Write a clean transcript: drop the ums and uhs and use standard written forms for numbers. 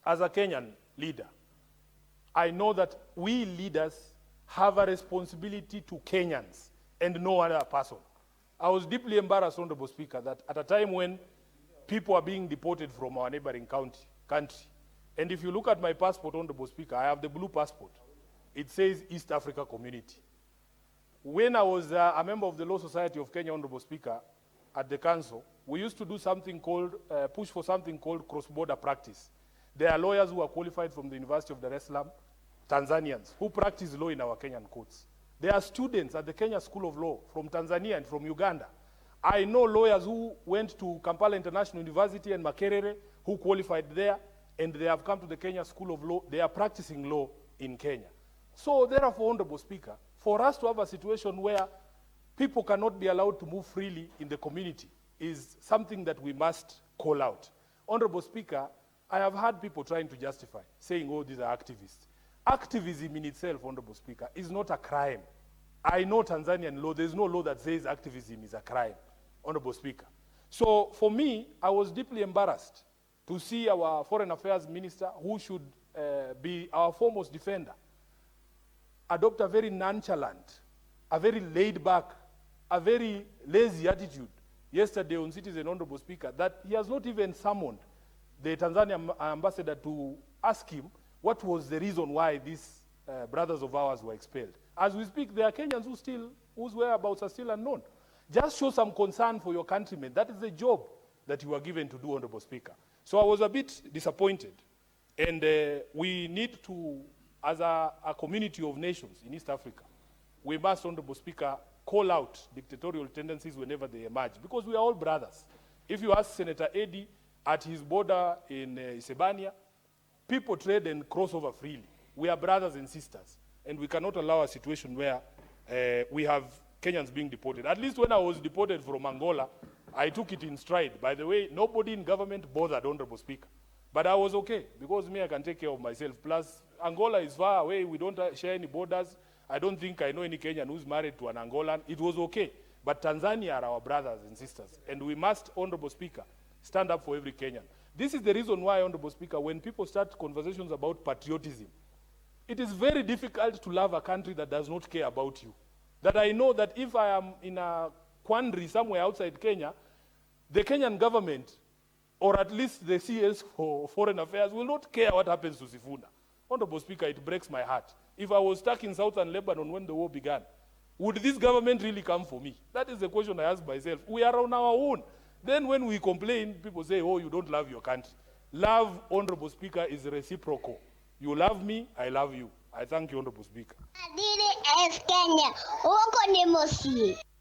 as a Kenyan leader, I know that we leaders have a responsibility to Kenyans and no other person. I was deeply embarrassed, Honorable Speaker, that at a time when people are being deported from our neighboring country, and if you look at my passport, Honorable Speaker, I have the blue passport. It says East Africa Community. When I was a member of the Law Society of Kenya, Honorable Speaker, at the council, we used to do something called, push for something called cross-border practice. There are lawyers who are qualified from the University of Dar es Salaam, Tanzanians, who practice law in our Kenyan courts. There are students at the Kenya School of Law from Tanzania and from Uganda. I know lawyers who went to Kampala International University and Makerere, who qualified there, and they have come to the Kenya School of Law. They are practicing law in Kenya. So therefore, Honorable Speaker, for us to have a situation where people cannot be allowed to move freely in the community is something that we must call out. Honorable Speaker, I have had people trying to justify, saying, oh, these are activists. Activism in itself, Honorable Speaker, is not a crime. I know Tanzanian law, there's no law that says activism is a crime, Honorable Speaker. So for me, I was deeply embarrassed to see our Foreign Affairs Minister, who should be our foremost defender, adopt a very nonchalant, a very laid back, a very lazy attitude yesterday on Citizen, Honorable Speaker, that he has not even summoned the Tanzanian ambassador to ask him what was the reason why these brothers of ours were expelled. As we speak, there are Kenyans whose whereabouts are still unknown. Just show some concern for your countrymen. That is the job that you are given to do, Honorable Speaker. So I was a bit disappointed. And we need to, as a community of nations in East Africa, we must, Honorable Speaker, call out dictatorial tendencies whenever they emerge, because we are all brothers. If you ask Senator Eddie at his border in Isebania, people trade and cross over freely. We are brothers and sisters, and we cannot allow a situation where we have Kenyans being deported. At least when I was deported from Angola, I took it in stride. By the way, nobody in government bothered, Honorable Speaker. But I was okay, because me, I can take care of myself. Plus, Angola is far away. We don't share any borders. I don't think I know any Kenyan who's married to an Angolan. It was okay. But Tanzania are our brothers and sisters. And we must, Honorable Speaker, stand up for every Kenyan. This is the reason why, Honorable Speaker, when people start conversations about patriotism, it is very difficult to love a country that does not care about you. That I know that if I am in a quandary somewhere outside Kenya, the Kenyan government, or at least the CS for Foreign Affairs, will not care what happens to Sifuna. Honorable Speaker, it breaks my heart. If I was stuck in southern Lebanon when the war began, would this government really come for me? That is the question I ask myself. We are on our own. Then when we complain, people say, oh, you don't love your country. Love, Honorable Speaker, is reciprocal. You love me, I love you. I thank you, Honorable Speaker. Fadhiri es Kenya. Huko ni Mosi.